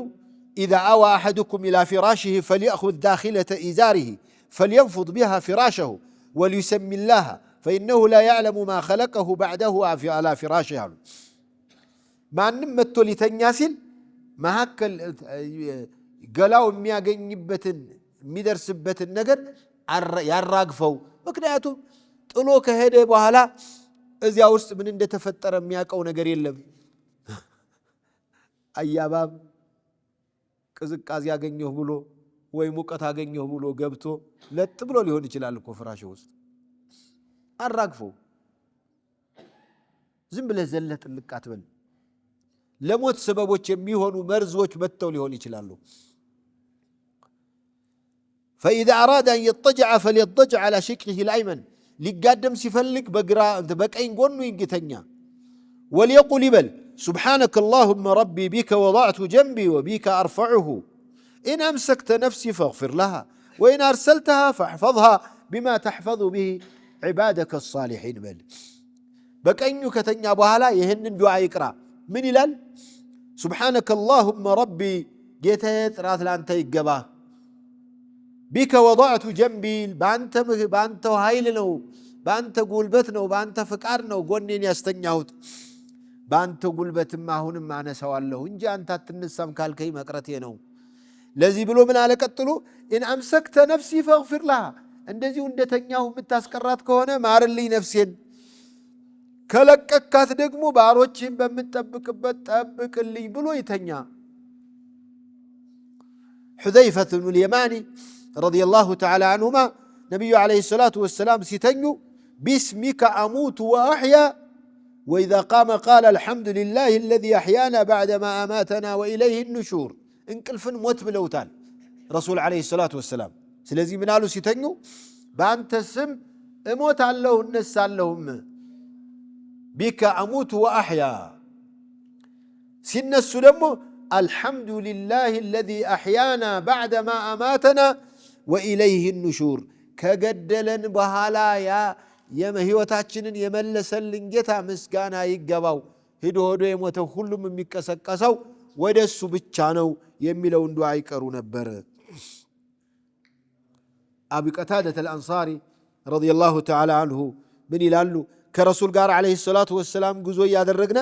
إذا أوى أحدكم إلى فراشه فليأخذ داخلة إزاره فلينفض بها فراشه وليسمي الله فإنه لا يعلم ما خلقه بعده على فراشه ማንም መጥቶ ሊተኛ ሲል መሐከል ገላው የሚያገኝበትን የሚደርስበትን ነገር ያራግፈው። ምክንያቱም ጥሎ ከሄደ በኋላ እዚያ ውስጥ ምን እንደተፈጠረ የሚያውቀው ነገር የለም። አያባብ ቅዝቃዜ ያገኘው ብሎ ወይ ሙቀት አገኘው ብሎ ገብቶ ለጥ ብሎ ሊሆን ይችላል እኮ ፍራሽ ውስጥ። አራግፈው። ዝም ብለህ ዘለህ ጥልቅ አትበል። ለሞት ሰበቦች የሚሆኑ መርዞች መጥተው ሊሆን ይችላሉ። فإذا أراد أن يضطجع فليضطجع على شقه الأيمن ሊጋደም ሲፈልግ በቀኝ ጎኑ ይንገተኛ። وليقل بل سبحانك اللهم ربي بك وضعت جنبي وبك أرفعه إن أمسكت نفسي فاغفر لها وإن أرسلتها فاحفظها بما تحفظ به عبادك الصالحين بل በቀኙ ከተኛ በኋላ ይህንን ዱዓ ይቅራ። ምን ይላል? سبحانك اللهم ربي ጌታዬ ጥራት ላንተ ይገባ بك وضعت جنبي በአንተ ኃይል ነው፣ በአንተ ጉልበት ነው፣ በአንተ ፍቃድ ነው ጎኔን ያስተኛሁት። በአንተ ጉልበትም አሁንም አነሳዋለሁ እንጂ አንተ አትነሳም ካልከኝ መቅረቴ ነው። ለዚህ ብሎ ምን አለ ቀጥሎ? إن أمسكت نفسي فاغفر لها እንደዚሁ እንደተኛሁ የምታስቀራት ከሆነ ማርልኝ ነፍሴን፣ ከለቀካት ደግሞ ባሮችን በምትጠብቅበት ጠብቅልኝ ብሎ ይተኛ። حذيفة بن اليماني رضي الله تعالى عنهما نبي عليه الصلاة والسلام سيتنو باسمك أموت وأحيا وإذا قام قال الحمد لله الذي أحيانا بعدما أماتنا وإليه النشور. انكلفن موت بلوتان رسول عليه الصلاة والسلام سلازي منالو سيتنو بأنت السم اموت عليه النس عليهم بك أموت وأحيا سنسو دمو الحمد لله الذي أحيانا بعدما أماتنا وإليه النشور كجدلن بحالا يا ህይወታችንን የመለሰልን ጌታ ምስጋና ይገባው። ሄዶ የሞተው ሁሉም የሚቀሰቀሰው ወደሱ ብቻ ነው የሚለውን ዱዓ ይቀሩ ነበር። አቡ ቀታደተ አልአንሳሪ ረዲየላሁ ተዓላ አንሁ ምን ይላሉ? ከረሱል ጋር አለይሂ ሰላቱ ወሰላም ጉዞ ያደረግነ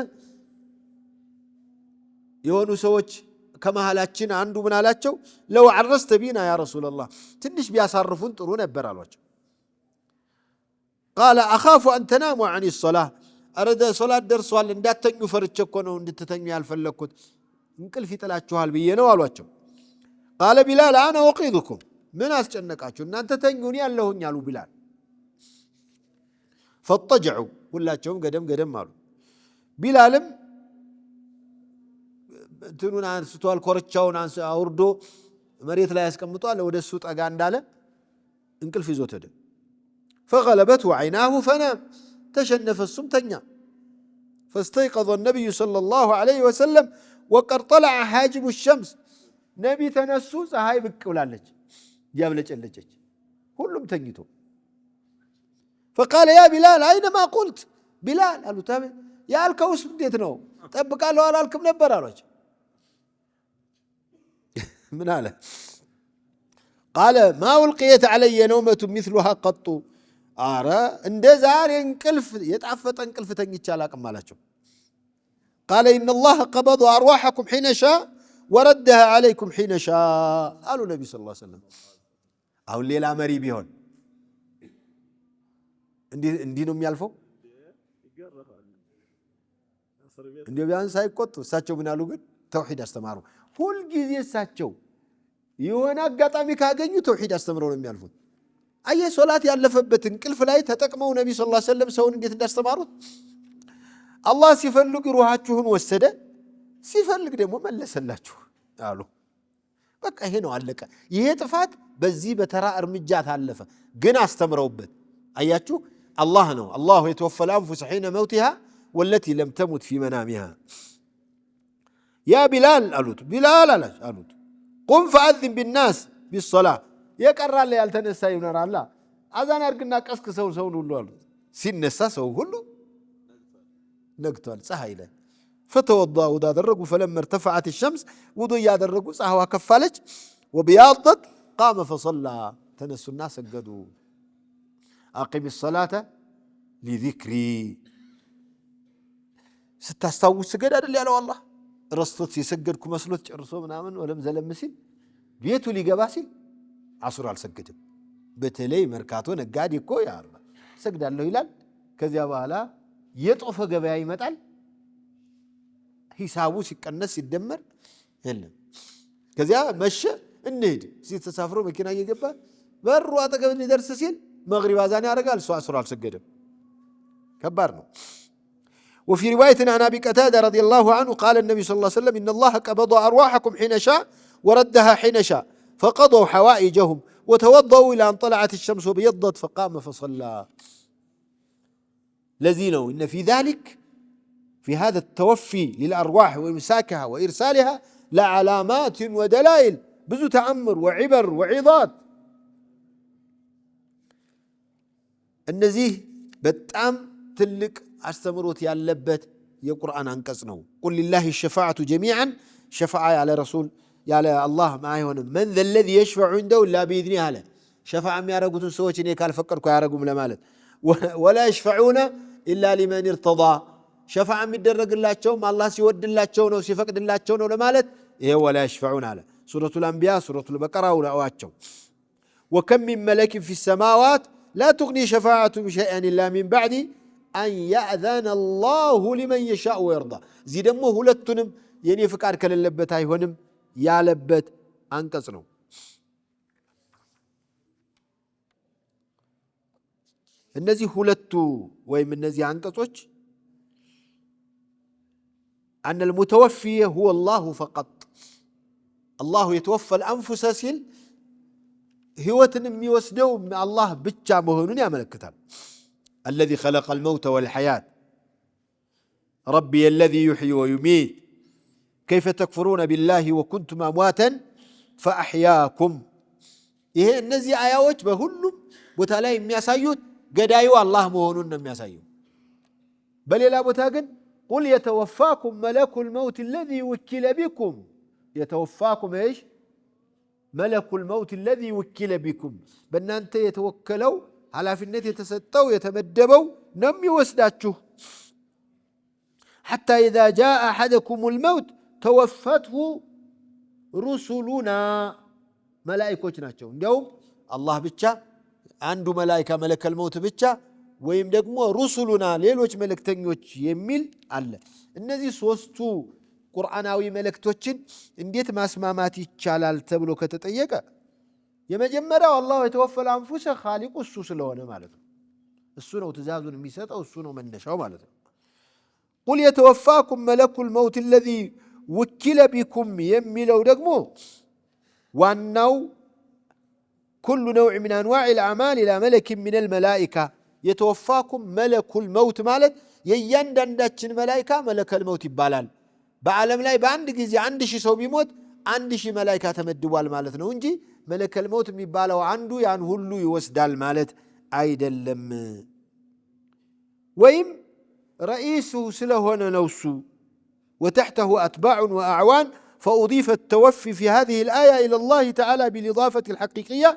የሆኑ ሰዎች ከመሃላችን አንዱ ምን አላቸው ለው عرست بنا يا رسول الله ትንሽ ቢያሳርፉን ጥሩ ነበር አሏቸው قال اخاف ان تناموا عن الصلاه ارد صلاه ደርሷል እንዳትተኙ ፈርቼ እኮ ነው እንድትተኙ ያልፈለኩት እንቅልፍ ይጥላችኋል ብዬ ነው አሏቸው قال بلال انا اوقظكم من አስጨነቃችሁ እናንተ ተኙኝ ያለሁኝ አሉ ቢላል فاضطجعوا ሁላቸውም ገደም አሉ ቢላልም እንትኑን አንስቷል ኮርቻውን አውርዶ መሬት ላይ ያስቀምጧል ወደሱ ጠጋ እንዳለ እንቅልፍ ይዞት ሄደ فغلبته عيناه فنام تشنف السمتنيا فاستيقظ النبي صلى الله عليه وسلم وقد طلع حاجب الشمس نبي تنسو ፀሐይ ብቅ ብላለች ያብለጨለጨች ሁሉም ተኝቶ فقال يا بلال اينما قلت بلال قالوا تابع يا الكوس እንዴት ነው ጠብቃለሁ አላልክም ነበር አሏቸው من هذا قال ما ألقيت علي نومة مثلها قط أرى إن زار انقلف يتعفط انقلف تنجيتشالاك مالاتشو قال إن الله قبض أرواحكم حين شاء وردها عليكم حين شاء قالوا النبي صلى الله عليه وسلم أو الليلة مري بيهون اندينهم يالفو انديو بيان سايكوتو ساتشو من قالوا قد توحيد استمارو ሁሉ ጊዜ እሳቸው የሆነ አጋጣሚ ካገኙ ተውሂድ አስተምረው ነው የሚያልፉት አየ ሶላት ያለፈበት እንቅልፍ ላይ ተጠቅመው ነብዩ ሰለላሁ ዐለይሂ ወሰለም ሰውን እንዴት እንዳስተማሩት አላህ ሲፈልግ ሩሃችሁን ወሰደ ሲፈልግ ደግሞ መለሰላችሁ አሉ በቃ ይሄ ነው አለቀ ይሄ ጥፋት በዚህ በተራ እርምጃ ታለፈ ግን አስተምረውበት አያችሁ አላህ ነው አላሁ يتوفى الأنفس حين موتها والتي لم تمت في منامها يا بلال قالوا بلال قالوا قم فأذن بالناس بالصلاة يقرر لي ያልተነሳ ይኖራል አዛን አርግና ቀስቅሰው ሰውን ሁሉ አሉ ሲነሳ ሰው ሁሉ ነግቷል ፀሐይ ላይ فتوضا ودرجوا فلما ارتفعت الشمس وضوا يادرجوا ፀሐዋ ከፋለች وبياضت قام فصلى تنسوا الناس سجدوا اقم الصلاه لذكري ስታስታውስ ስገድ አይደል ያለው አላህ ረስቶት ሲሰገድኩ መስሎት ጨርሶ ምናምን ወለም ዘለም ሲል ቤቱ ሊገባ ሲል አሱር አልሰገደም በተለይ መርካቶ ነጋዴ እኮ ያለ ሰግዳለሁ ይላል ከዚያ በኋላ የጦፈ ገበያ ይመጣል ሂሳቡ ሲቀነስ ሲደመር የለም ከዚያ መሸ እንሂድ ሲተሳፍሮ መኪና እየገባ በሩ አጠገብ ሊደርስ ሲል መግሪብ አዛን ያደርጋል እሱ አሱር አልሰገደም ከባድ ነው وفي رواية عن أبي قتادة رضي الله عنه قال النبي صلى الله عليه وسلم إن الله قبض أرواحكم حين شاء وردها حين شاء فقضوا حوائجهم وتوضوا إلى أن طلعت الشمس وبيضت فقام فصلى لذينه إن في ذلك في هذا التوفي للأرواح وإمساكها وإرسالها لعلامات ودلائل بزو تأمر وعبر وعظات النزيه بتأم تلك استمرت يالبت የቁርአን አንቀጽ ነው قل لله الشفاعة جميعا شفاعة على رسول على الله ما አይሆንም من ذا الذي يشفع عنده الا باذنه አለ ሸፋዓ የሚያረጉትን ሰዎች እኔ ካልፈቀድኩ አያረጉም ለማለት ولا يشفعون الا لمن ارتضى ሸፋዓ የሚደረግላቸው አላህ ሲወድላቸው ነው ሲፈቅድላቸው ነው ለማለት ይሄ ولا يشفعون አለ ሱረቱ الانبياء ሱረቱ البقرة ወላዋቸው وكم من ملك في السماوات لا تغني شفاعتهم شيئا الا من بعد أن يأذن الله لمن يشاء ويرضى زي دمو ሁለቱንም የኔ ፍቃድ ከሌለበት አይሆንም ያለበት አንቀጽ ነው እነዚህ ሁለቱ ወይም እነዚህ አንቀጾች أن المتوفي هو الله فقط الله يتوفى الأنفس ሲል ህይወትን የሚወስደው አላህ ብቻ መሆኑን ያመለክታል الذي خلق الموت والحياة ربي الذي يحيي ويميت كيف تكفرون بالله وكنتم أمواتا فأحياكم ይሄ እነዚህ አያዎች በሁሉም ቦታ ላይ የሚያሳዩት ገዳዩ አላህ መሆኑን ነው የሚያሳየው በሌላ ቦታ ግን قل يتوفاكم ملك الموت الذي وكل بكم يتوفاكم ايش ملك الموت الذي وكل بكم በእናንተ የተወከለው ኃላፊነት የተሰጠው የተመደበው ነው የሚወስዳችሁ حتى إذا جاء أحدكم الموت توفته ሩሱሉና መላእክቶች ናቸው። እንዲያውም አላህ ብቻ አንዱ መላእክት መለከል መውት ብቻ ወይም ደግሞ ሩሱሉና ሌሎች መልእክተኞች የሚል አለ። እነዚህ ሶስቱ ቁርአናዊ መልእክቶችን እንዴት ማስማማት ይቻላል ተብሎ ከተጠየቀ የመጀመሪያው አላህ የተወፈለ አንፉሰ ኻሊቁ እሱ ስለሆነ ማለት ነው። እሱ ነው ትእዛዙን የሚሰጠው፣ እሱ ነው መነሻው ማለት ነው። ቁል የተወፋኩም መለኩል መውት አለዚ ውኪለ ቢኩም የሚለው ደግሞ ዋናው ኩሉ ነውዕ ሚን አንዋዕል አዕማል ኢላ መለኪን ሚነል መላኢካ የተወፋኩም መለኩል መውት ማለት የእያንዳንዳችን መላኢካ መለከል መውት ይባላል። በዓለም ላይ በአንድ ጊዜ 1000 ሰው ቢሞት 1000 መላኢካ ተመድቧል ማለት ነው እንጂ መለከል መውት የሚባለው አንዱ ያን ሁሉ ይወስዳል ማለት አይደለም። ወይም ረኢሱ ስለሆነ ነው እሱ وتحته أتباع وأعوان فأضيف التوفي في هذه الآية إلى الله تعالى بالإضافة الحقيقية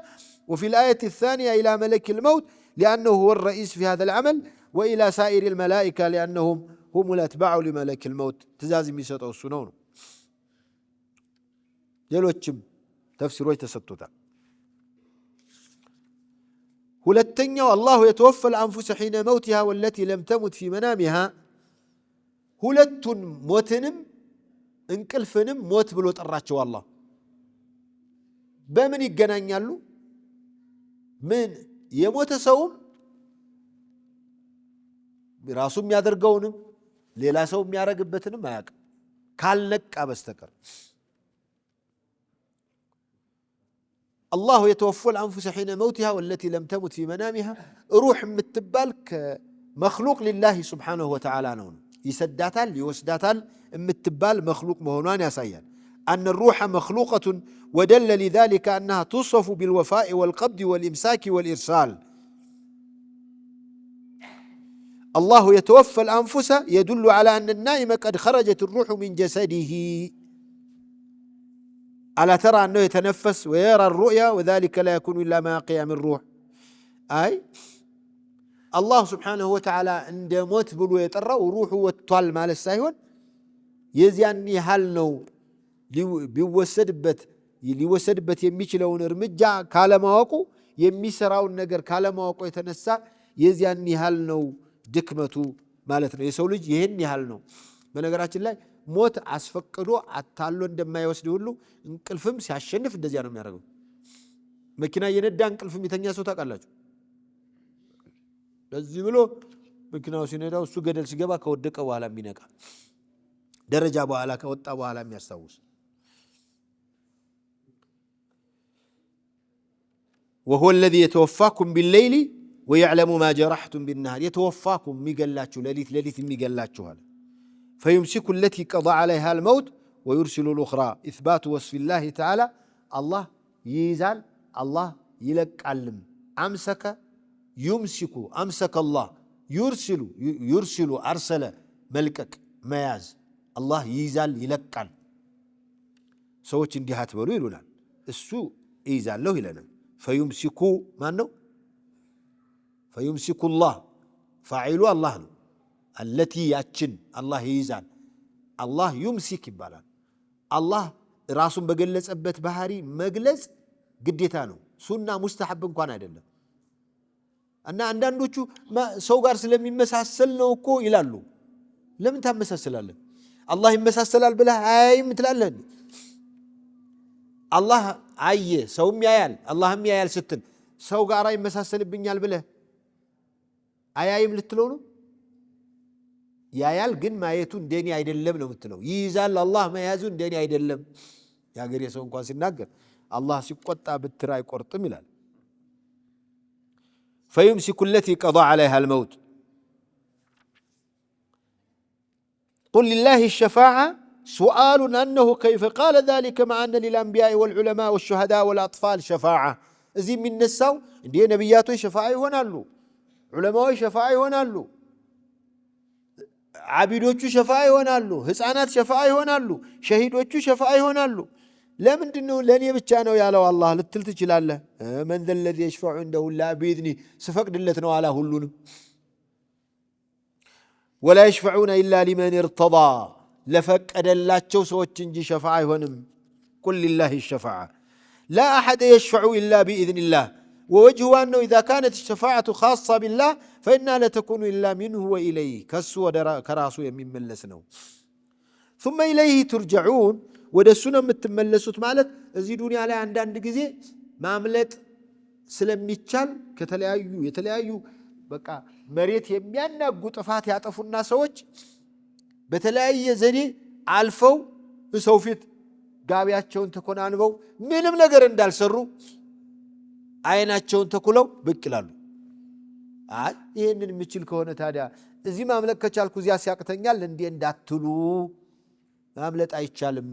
وفي الآية الثانية إلى ملك الموت لأنه هو الرئيس في هذا العمل وإلى سائر الملائكة لأنهم هم الأتباع لملك الموت تزازم يسطو السنون ሌሎችም ተፍሲሮች ተሰጥቶታል። ሁለተኛው አላሁ የተወፈል አንፉሰ ሒነ መውቲሃ ወለቲ ለም ተሙት ፊ መናሚሃ ሁለቱን ሞትንም እንቅልፍንም ሞት ብሎ ጠራቸው። አላህ በምን ይገናኛሉ? ምን የሞተ ሰውም ራሱ የሚያደርገውንም ሌላ ሰው የሚያደርግበትንም አያውቅም ካልነቃ በስተቀር። አላሁ የተወፈል አንፉሰ ሒነ መውቲሃ ወለቲ ለም ተሙት ፊ መናሚሃ ሩሕ የምትባል ከመክሉቅ ሊላሂ ሱብሓነሁ ወተዓላ ነው። ይሰዳታል ይወስዳታል የምትባል መክሉቅ መሆኗን ያሳያል። አነ ሩሐ መክሉቀቱን ወደለ ሊዛሊከ አነሃ ቱሰፉ ቢልወፋኢ ወልቀብድ ወልኢምሳኪ ወልኢርሳል። አላሁ የተወፈል አንፉሰ የዱሉ ዐላ አነ ናኢመ ቀድ ኸረጀት ሩሑ ሚን ጀሰዲሂ አላ ተራ አነሁ የተነፈስ ወየራ ሩእያ ወዛሊከ ላ የኩኑ ኢላ ማ ቂያም ሩሕ። አይ አላህ ስብሓንሁ ወተዓላ እንደ ሞት ብሎ የጠራው ሩሑ ወጥቷል ማለት ሳይሆን የዚያን ያህል ነው። ሊወሰድበት የሚችለውን እርምጃ ካለማወቁ የሚሰራውን ነገር ካለማወቁ የተነሳ የዚያን ያህል ነው ድክመቱ ማለት ነው። የሰው ልጅ ይህን ያህል ነው። በነገራችን ላይ ሞት አስፈቅዶ አታሎ እንደማይወስድ ሁሉ እንቅልፍም ሲያሸንፍ እንደዚያ ነው የሚያደርገው። መኪና እየነዳ እንቅልፍ የሚተኛ ሰው ታውቃላችሁ? ለዚህ ብሎ መኪናው ሲነዳው እሱ ገደል ሲገባ ከወደቀ በኋላ የሚነቃ ደረጃ በኋላ ከወጣ በኋላ የሚያስታውስ وهو الذي يتوفاكم بالليل ويعلم ما جرحتم بالنهار يتوفاكم ميقلاችሁ ليلة ميقلاችሁ هذا فيمسك التي قضى عليها الموت ويرسل الأخرى إثبات وصف الله تعالى الله يزال الله يلقالم أمسك يمسك أمسك الله يرسل أرسل ملكك مياز الله يزال يلقال سوچ እንዲህ አትበሉ ይሉናል። እሱ ይዛለሁ ይለናል። ፈዩምሲኩ ማን ነው? ፈዩምሲኩ الله ፋዒሉ አላህ ነው። አለቲ ያችን አላህ ይይዛል። አላህ ዩምሲክ ይባላል። አላህ ራሱን በገለጸበት ባህሪ መግለጽ ግዴታ ነው። ሱና ሙስተሐብ እንኳን አይደለም። እና አንዳንዶቹ ሰው ጋር ስለሚመሳሰል ነው እኮ ይላሉ። ለምን ታመሳሰላለህ? አላህ ይመሳሰላል ብለህ አይም ትላለህ። አላህ አየ ሰውም ያያል አላህም ያያል ስትል ሰው ጋር ይመሳሰልብኛል ብለህ አያይም ልትለው ነው? ያያል ግን ማየቱ እንደኔ አይደለም ነው የምትለው። ይይዛል አላህ መያዙ እንደኔ አይደለም። ያገሬ ሰው እንኳን ሲናገር አላህ ሲቆጣ ብትር አይቆርጥም ይላል። فيمسك التي قضى عليها الموت قل لله الشفاعة سؤال أنه كيف قال ذلك مع أن للأنبياء والعلماء والشهداء والأطفال شفاعة زي من النساو دي نبيات شفاعة يهونالو علماء شفاعة يهونالو عبيدوቹ شفاعة يهونالو ህፃናት شفاعة يهونالو شهيدوቹ شفاعة يهونالو ለምንድነው ለኔ ብቻ ነው ያለው አላህ ልትል ትችላለህ። من ذا الذي يشفع عنده إلا بإذنه ስፈቅድለት ነው አላ ሁሉንም ولا يشفعون إلا لمن ارتضى ለፈቀደላቸው ሰዎች እንጂ ሸፋዓ አይሆንም። ቁል ሊላሂ ሸፋዓ ላ አሐደ የሽፈዑ ኢላ ቢኢዝኒላህ ወወጅሁ አነሁ ኢዛ ካነት ሸፋዓቱ ኻሳ ቢላህ ፈኢንሃ ለተኩኑ ኢላ ሚንሁ ወኢለይህ ከሱ ከራሱ የሚመለስ ነው። ثم ኢለይህ ቱርጀዑን ወደ እሱ ነው የምትመለሱት ማለት እዚህ ዱንያ ላይ አንዳንድ ጊዜ ማምለጥ ስለሚቻል የተለያዩ በቃ መሬት የሚያናጉ ጥፋት ያጠፉና ሰዎች በተለያየ ዘዴ አልፈው ሰው ፊት ጋቢያቸውን ተኮናንበው ምንም ነገር እንዳልሰሩ አይናቸውን ተኩለው ብቅ ይላሉ። ይሄንን የሚችል ከሆነ ታዲያ እዚህ ማምለክ ከቻልኩ እዚያ ሲያቅተኛል እንዴ እንዳትሉ ማምለጥ አይቻልም።